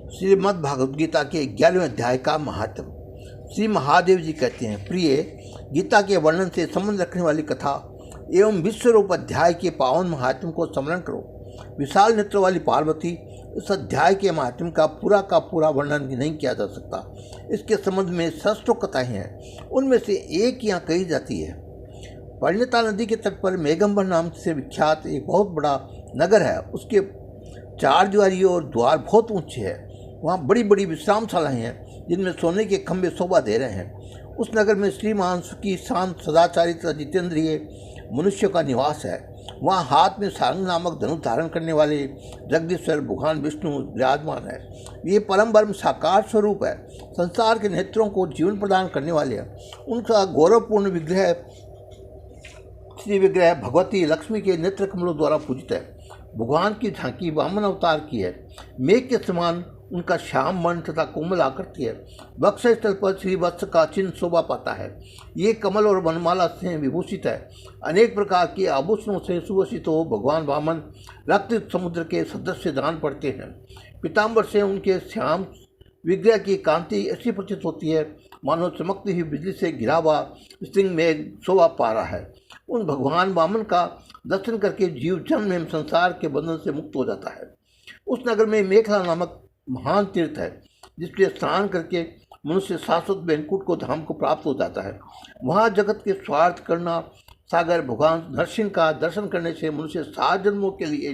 श्रीमद् भागवत गीता के 11वें अध्याय का महात्म। श्री महादेव जी कहते हैं, प्रिय, गीता के वर्णन से संबंध रखने वाली कथा एवं विश्वरूप अध्याय के पावन महात्म को स्मरण करो। विशाल नेत्र वाली पार्वती, इस अध्याय के महात्म का पूरा वर्णन नहीं किया जा सकता। इसके संबंध में सहस्त्रों कथाएं हैं, उनमें से एक यहाँ कही जाती है। परिणता नदी के तट पर मेघंबर नाम से विख्यात एक बहुत बड़ा नगर है। उसके चार दीवारी और द्वार बहुत ऊंचे हैं। वहाँ बड़ी बड़ी विश्रामशालाएं हैं जिनमें सोने के खंभे शोभा दे रहे हैं। उस नगर में श्रीमान सुखी, शांत, सदाचारी तथा जितेंद्रिय मनुष्य का निवास है। वहाँ हाथ में सारंग नामक धनुष धारण करने वाले जगदीश्वर भगवान विष्णु विराजमान है। ये परम ब्रह्म साकार स्वरूप है। संसार के नेत्रों को जीवन प्रदान करने वाले हैं। उनका गौरवपूर्ण विग्रह श्री विग्रह भगवती लक्ष्मी के नेत्र कमलों द्वारा पूजित है। भगवान की झांकी वामन अवतार की है। मेघ के समान उनका श्याम वर्ण तथा कोमल आकृति है। वक्षस्थल पर श्री वत्स का चिन्ह शोभा पाता है। ये कमल और वनमाला से विभूषित है। अनेक प्रकार के आभूषणों से सुभूषित हो भगवान वामन रक्त समुद्र के सदृश दान पड़ते हैं। पीताम्बर से उनके श्याम विग्रह की कांति ऐसी प्रतीत होती है मानो चमकती हुई बिजली से घिरा हुआ सिंह मेघ शोभा पा रहा है। उन भगवान वामन का दर्शन करके जीव जन्म एवं संसार के बंधन से मुक्त हो जाता है। उस नगर में मेखला नामक महान तीर्थ है, जिसके स्नान करके मनुष्य शाश्वत वैकुंठ को धाम को प्राप्त हो जाता है। वहाँ जगत के स्वार्थ करना सागर भगवान नरसिंह का दर्शन करने से मनुष्य 7 जन्मों के लिए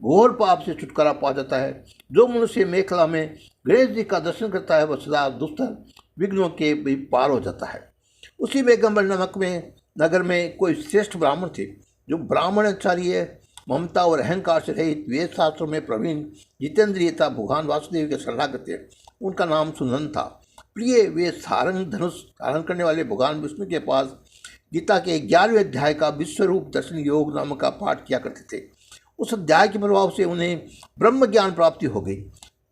घोर पाप से छुटकारा पा जाता है। जो मनुष्य मेखला में गणेश जी का दर्शन करता है वह सदा दुस्तर विघ्नों के भी पार हो जाता है। उसी मेघंबर नामक में नगर में कोई श्रेष्ठ ब्राह्मण थे, जो ब्राह्मणाचार्य, ममता और अहंकार से रहित, वेद शास्त्रों में प्रवीण, जितेंद्रियता, भगवान वासुदेव के शरणागत थे। उनका नाम सुनंद था। प्रिय, वे सारंग धनुष धारण करने वाले भगवान विष्णु के पास गीता के 11वें अध्याय का विश्वरूप दर्शन योग नाम का पाठ किया करते थे। उस अध्याय के प्रभाव से उन्हें ब्रह्म ज्ञान प्राप्ति हो गई।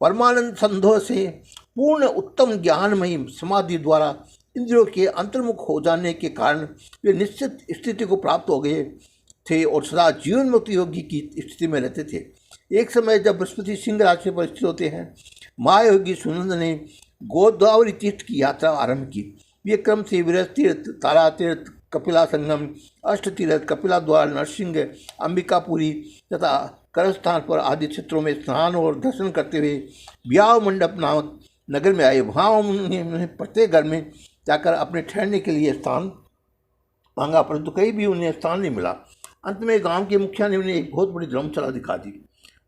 परमानंद संधोह से पूर्ण उत्तम ज्ञानमयी समाधि द्वारा इंद्रियों के अंतर्मुख हो जाने के कारण वे निश्चित स्थिति को प्राप्त हो गए थे और सदा जीवन मुक्त योगी की स्थिति में रहते थे। एक समय जब बृहस्पति सिंह राशि पर स्थित होते हैं, महायोगी सुनंद ने गोदावरी तीर्थ की यात्रा आरंभ की। ये क्रम से विरज तीर्थ, तारा तीर्थ, कपिला संगम, अष्ट तीर्थ, कपिला द्वार, नरसिंह, अंबिकापुरी तथा करस्थान पर आदि क्षेत्रों में स्नान और दर्शन करते हुए ब्याह मंडप नामक नगर में आए। वहाँ उन्होंने प्रत्येक घर में जाकर अपने ठहरने के लिए स्थान मांगा, परंतु कहीं भी उन्हें स्थान नहीं मिला। अंत में गांव के मुखिया ने उन्हें एक बहुत बड़ी धर्मशाला दिखा दी।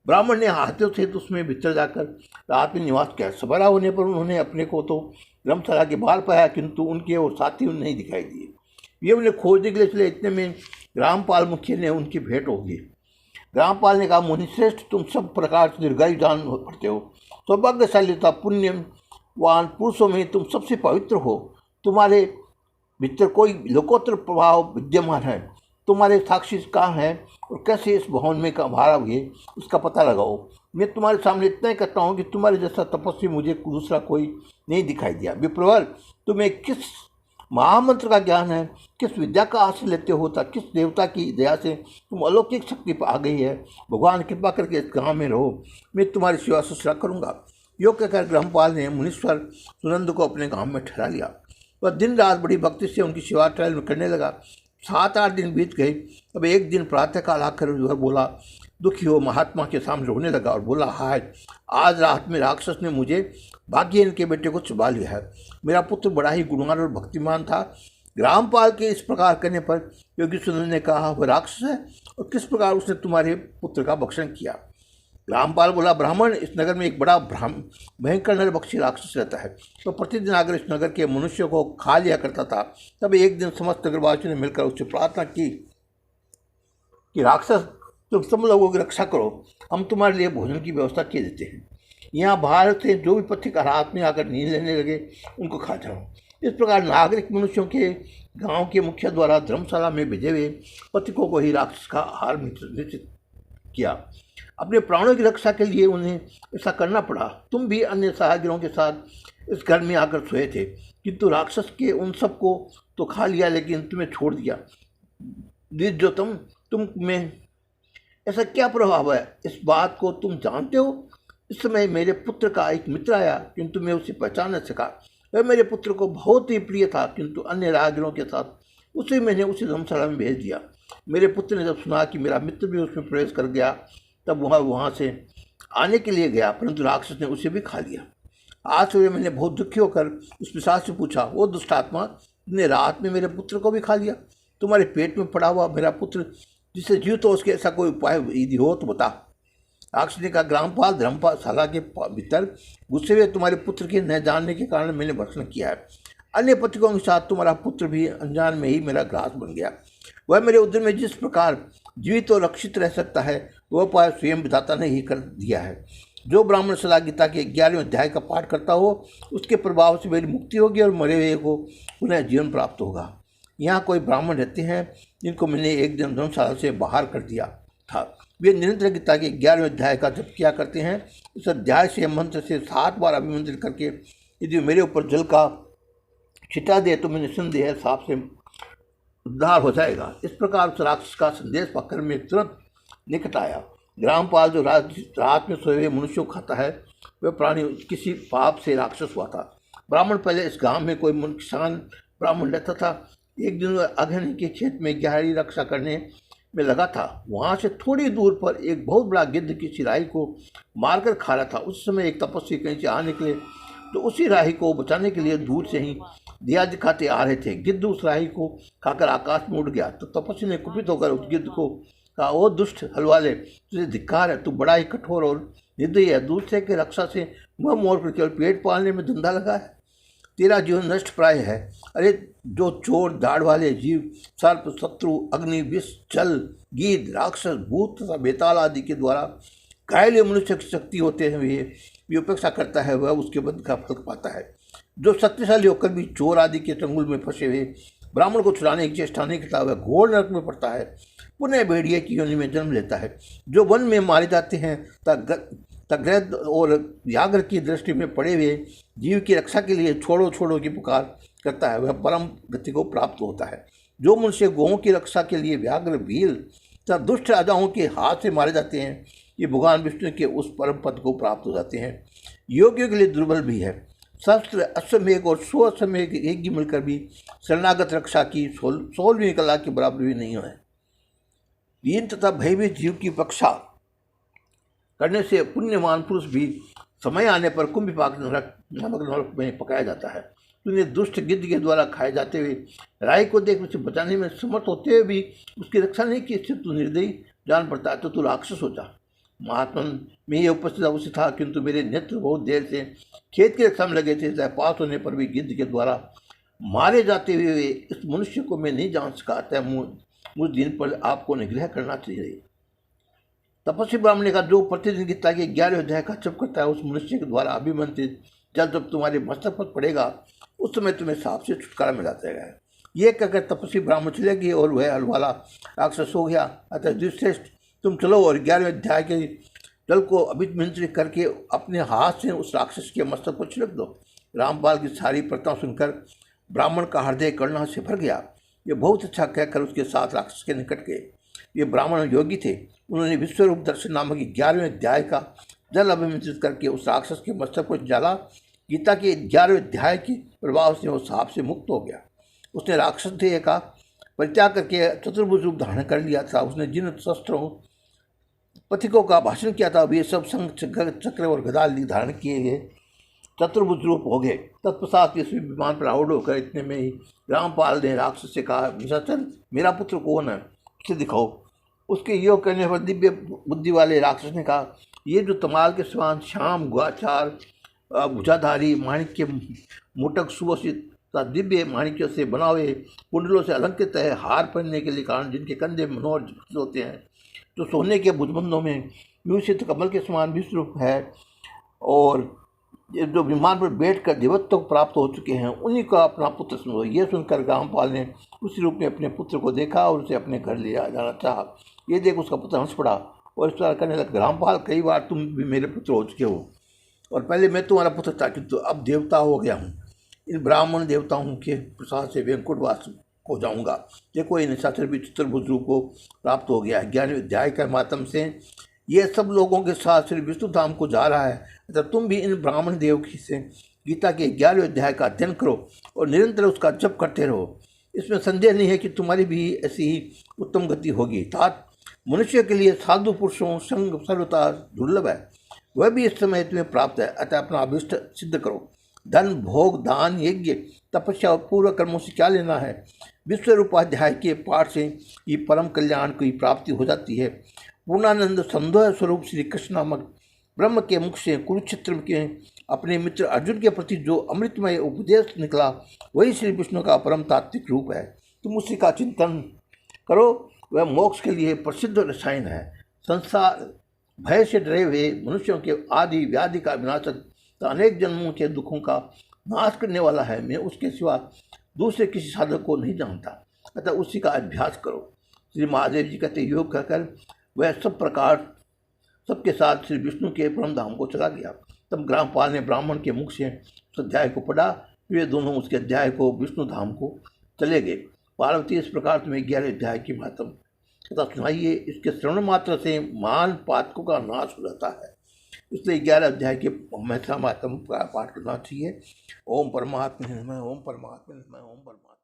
ब्राह्मण ने हाथियों से तो उसमें भीतर जाकर रात में निवास किया। सवेरा होने पर उन्होंने अपने को तो धर्मशाला के बाहर पाया, किंतु उनके और साथी उन्हें नहीं दिखाई दिए। ये उन्हें खोजने के लिए चले। इतने में ग्रामपाल मुखिया ने उनकी भेंट होगी। ग्रामपाल ने कहा, मुनिश्रेष्ठ, तुम सब प्रकार से दीर्घायु जान पड़ते हो। सौभाग्यशालीता पुण्यवान पुरुषों में तुम सबसे पवित्र हो। तुम्हारे भीतर कोई लोकोत्तर प्रभाव विद्यमान है। तुम्हारे साक्षी कहाँ हैं और कैसे इस भवन में बाहर हुए, उसका पता लगाओ। मैं तुम्हारे सामने इतना ही कहता हूँ कि तुम्हारे जैसा तपस्वी मुझे दूसरा कोई नहीं दिखाई दिया। विप्रवर, तुम्हें किस महामंत्र का ज्ञान है, किस विद्या का आश्रय लेते हो, किस देवता की दया से तुम अलौकिक शक्ति पर आ गई है। भगवान कृपा करके इस गाँव में रहो, मैं तुम्हारी सेवा शुश्रूषा करूँगा। योग कहकर ग्रामपाल ने मुनीश्वर सुनंद को अपने गाँव में ठहरा लिया। वह दिन रात बड़ी भक्ति से उनकी सेवा ट्रायल में करने लगा। 7-8 दिन बीत गए। अब एक दिन प्रातःकाल आकर वह बोला, दुखी हो महात्मा के सामने रोने लगा और बोला, हाय, आज रात में राक्षस ने मुझे भाग्यहीन के बेटे को चुबा लिया है। मेरा पुत्र बड़ा ही गुणवान और भक्तिमान था। ग्रामपाल के इस प्रकार करने पर योगी सुंदर ने कहा, वह राक्षस है और किस प्रकार उसने तुम्हारे पुत्र का भक्षण किया। ग्रामपाल बोला, ब्राह्मण, इस नगर में एक बड़ा भयंकर नरभक्षी राक्षस रहता है। तो प्रतिदिन आकर इस नगर के मनुष्यों को खा लिया करता था। तब एक दिन समस्त नगरवासियों ने मिलकर उससे प्रार्थना की कि राक्षस, तुम सब लोगों की रक्षा करो, हम तुम्हारे लिए भोजन की व्यवस्था किए देते हैं। यहाँ बाहर से जो भी पथिक रात में आकर नींद लेने लगे उनको खा जाओ। इस प्रकार नागरिक मनुष्यों के गांव के मुखिया द्वारा धर्मशाला में भेजे हुए पथिकों को ही राक्षस का आहार निश्चित किया। अपने प्राणों की रक्षा के लिए उन्हें ऐसा करना पड़ा। तुम भी अन्य सहायगिरों के साथ इस घर में आकर सोए थे, किंतु राक्षस के उन सबको तो खा लिया, लेकिन तुम्हें छोड़ दिया। जो तुम में ऐसा क्या प्रभाव है, इस बात को तुम जानते हो? इस समय मेरे पुत्र का एक मित्र आया, किंतु मैं उसे पहचान न सका। वह मेरे पुत्र को बहुत ही प्रिय था, किंतु अन्य राहगीरों के साथ उसे मैंने उसी धर्मशाला में भेज दिया। मेरे पुत्र ने जब सुना कि मेरा मित्र भी उसमें प्रवेश कर गया, तब वह वहाँ से आने के लिए गया, परंतु राक्षस ने उसे भी खा लिया। आज सुबह मैंने बहुत दुखी होकर उस पिशाच से पूछा, वो दुष्ट आत्मा, तुमने रात में मेरे पुत्र को भी खा लिया? तुम्हारे पेट में पड़ा हुआ मेरा पुत्र जिससे जीवित हो, उसके ऐसा कोई उपाय यदि हो तो बता। राक्षस ने कहा, ग्रामपाल, धर्मशाला के भीतर गुस्से हुए तुम्हारे पुत्र के न जानने के कारण मैंने भक्षण किया है। अन्य पथिकों के साथ तुम्हारा पुत्र भी अनजान में ही मेरा ग्रास बन गया। वह मेरे उद्यम में जिस प्रकार जीवित और रक्षित रह सकता है, वह उपाय स्वयं विधाता ने ही कर दिया है। जो ब्राह्मण सदा गीता के 11वें अध्याय का पाठ करता हो, उसके प्रभाव से मेरी मुक्ति होगी और मरे हुए को पुनः जीवन प्राप्त होगा। यहाँ कोई ब्राह्मण रहते हैं जिनको मैंने एक दिन धर्मशाला से बाहर कर दिया था। वे निरंतर गीता के 11वें अध्याय का जप किया करते हैं। इस अध्याय से मंत्र से 7 बार अभिमंत्रित करके यदि मेरे ऊपर जल का छिटा दे तो मैं निस्संदेह साफ से उद्धार हो जाएगा। इस प्रकार उस राक्षस का संदेश पाकर मैं तुरंत निकट आया। ग्रामपाल, जो रात में सोए हुए मनुष्यों को खाता है, वह प्राणी किसी पाप से राक्षस हुआ था। ब्राह्मण पहले इस गांव में कोई किसान ब्राह्मण रहता था। एक दिन वह अगहनी के खेत में गहरी रक्षा करने में लगा था। वहाँ से थोड़ी दूर पर एक बहुत बड़ा गिद्ध किसी राही को मारकर खा रहा था। उस समय एक तपस्वी कहीं से आ निकले तो उसी राही को बचाने के लिए दूर से ही दिया दिखाते आ रहे थे। गिद्ध उस राही को खाकर आकाश में उड़ गया तो तपस्वी ने कुपित होकर उस गिद्ध को कहा, ओ दुष्ट हलवाले, तुझे धिक्कार है, तू बड़ा ही कठोर और निर्दयी है। दूसरे की रक्षा से मुँह मोड़ कर केवल पेट पालने में धंधा लगा है। तेरा जीवन नष्ट प्राय है। अरे जो चोर, दाढ़ वाले जीव, सर्प, शत्रु, अग्नि, विष, जल, गीध, राक्षस, भूत तथा बेताल आदि के द्वारा घायल मनुष्य की शक्ति होते हुए भी उपेक्षा करता है, वह उसके बद का फल पाता है। जो शक्तिशाली होकर भी चोर आदि के चंगुल में फंसे हुए ब्राह्मण को छुड़ाने की चेष्टा नहीं करता, वह घोर नरक में पड़ता है, पुनः भेड़िए की योनि में जन्म लेता है। जो वन में मारे जाते हैं तग्रद और व्याघ्र की दृष्टि में पड़े हुए जीव की रक्षा के लिए छोड़ो छोड़ो की पुकार करता है, वह परम गति को प्राप्त होता है। जो मनुष्य गौओं की रक्षा के लिए व्याघ्र, भील तथा दुष्ट राजाओं के हाथ से मारे जाते हैं, ये भगवान विष्णु के उस परम पद को प्राप्त हो जाते हैं। योगियों के लिए दुर्बल भी है। शस्त्र, अश्वमेघ और 100 अश्वमेघ एक ही मिलकर भी शरणागत रक्षा की 16वीं कला के बराबर भी नहीं है। दीन तथा भयभीत जीव की रक्षा करने से पुण्यवान पुरुष भी समय आने पर कुंभिपाक नरक में पकाया जाता है। तूने दुष्ट गिद्ध के द्वारा खाए जाते हुए राय को देख उसे बचाने में समर्थ होते हुए भी उसकी रक्षा नहीं की, इससे तू निर्दयी जान पड़ता है, तो तू राक्षस हो जा। महात्मा में ये उपस्थित अवश्य था, किंतु मेरे नेत्र बहुत देर से खेत की रक्षा में लगे थे। चाहे पास होने पर भी गिद्ध के द्वारा मारे जाते हुए इस मनुष्य को मैं नहीं जान सका, अतः मुझ दिन पर आपको निग्रह करना चाहिए। तपस्वी ब्राह्मण ने कहा, जो प्रतिदिन गीता के 11वें अध्याय का जप करता है, उस मनुष्य के द्वारा अभिमंत्रित जल जब तुम्हारे मस्तक पर पड़ेगा, उस समय तुम्हें सांप से छुटकारा मिल जाएगा। ये कहकर तपस्वी ब्राह्मण चले गए और वह हलवाला राक्षस हो गया। अतः द्विश्रेष्ठ, तुम चलो और 11वें अध्याय के जल को अभिमंत्रित करके अपने हाथ से उस राक्षस के मस्तक पर छिड़क दो। रामपाल की सारी प्रथा सुनकर ब्राह्मण का हृदय करुणा से भर गया। ये बहुत अच्छा कहकर उसके साथ राक्षस के निकट गए। ये ब्राह्मण योगी थे। उन्होंने विश्वरूप दर्शन नामक 11वें अध्याय का जल अभिमंत्रित करके उस राक्षस के मस्तक पर डाला। गीता के 11वें अध्याय के प्रभाव से वो सांप से मुक्त हो गया। उसने राक्षस देह का परित्याग करके चतुर्भुज रूप धारण कर लिया था। उसने जिन शस्त्रों पथिकों का भाषण किया था, वे सब संघ, चक्र और गदा धारण किए हुए चतुर्भुज रूप हो गए। तत्पश्चात इस विमान पर आरूढ़ होकर इतने में ही रामपाल ने राक्षस से कहा, निशाचर, मेरा पुत्र कौन है, उसे दिखाओ। उसके योग करने पर दिव्य बुद्धि वाले राक्षस ने कहा, ये जो तमाल के समान श्याम, गुआचार, भुजाधारी, माणिक्य मुटक सुवसित तथा दिव्य माणिक्यों से बना हुए कुंडलों से अलंकृत है, हार पहनने के लिए कारण जिनके कंधे मनोहर होते हैं, तो सोने के भुजबंधों में यूसित कमल के समान विश्वरूप है, और जो विमान पर बैठकर देवत्व को प्राप्त हो चुके हैं, उन्हीं का अपना पुत्र समझो। ये सुनकर रामपाल ने उसी रूप में अपने पुत्र को देखा और उसे अपने घर ले जाना चाहा। ये देख उसका पुत्र हंस पड़ा और इस तरह करने लगा, रामपाल, कई बार तुम भी मेरे पुत्र हो चुके हो, और पहले मैं तुम्हारा पुत्र था, किंतु अब देवता हो गया हूँ। इन ब्राह्मण देवताओं के प्रसाद से वैकुंठवास हो जाऊँगा। देखो, ये निशाचर भी चतुर्भुज रूप को प्राप्त हो गया है। 11वें अध्याय के माध्यम से ये सब लोगों के साथ श्री विष्णु धाम को जा रहा है, अतः तुम भी इन ब्राह्मण देव की से गीता के 11वें अध्याय का अध्ययन करो और निरंतर उसका जप करते रहो। इसमें संदेह नहीं है कि तुम्हारी भी ऐसी ही उत्तम गति होगी। तात मनुष्य के लिए साधु पुरुषों संग सर्वथा दुर्लभ है, वह भी इस समय तुम्हें प्राप्त है, अतः अपना अभिष्ट सिद्ध करो। धन भोग दान यज्ञ तपस्या और पूर्व कर्मों से क्या लेना है। विश्व रूपाध्याय के पाठ से ही परम कल्याण की प्राप्ति हो जाती है। पूर्णानंद संदेह स्वरूप श्री कृष्ण नामक ब्रह्म के मुख से कुरुक्षेत्र के अपने मित्र अर्जुन के प्रति जो अमृतमय उपदेश निकला, वही श्री विष्णु का परम तात्विक रूप है। तुम उसी का चिंतन करो, वह मोक्ष के लिए प्रसिद्ध रसायन है। संसार भय से डरे हुए मनुष्यों के आदि व्याधि का विनाशक, तो अनेक जन्मों के दुखों का नाश करने वाला है। मैं उसके सिवा दूसरे किसी साधक को नहीं जानता, अतः उसी का अभ्यास करो। श्री महादेव जी कहते योग कहकर वह सब प्रकार सबके साथ श्री विष्णु के परम धाम को चला गया। तब ग्रामपाल ने ब्राह्मण के मुख से उस अध्याय को पढ़ा, वे दोनों उसके अध्याय को विष्णु धाम को चले गए। पार्वती, इस प्रकार तुम्हें 11वें अध्याय की महत्म कथा सुनाइए। इसके श्रवण मात्र से मान पातकों का नाश हो जाता है, इसलिए 11 अध्याय के हमेशा महत्म का पाठ करना चाहिए। ओम परमात्मा नमः, ओम परमात्मा नमः, ओम परमात्मा।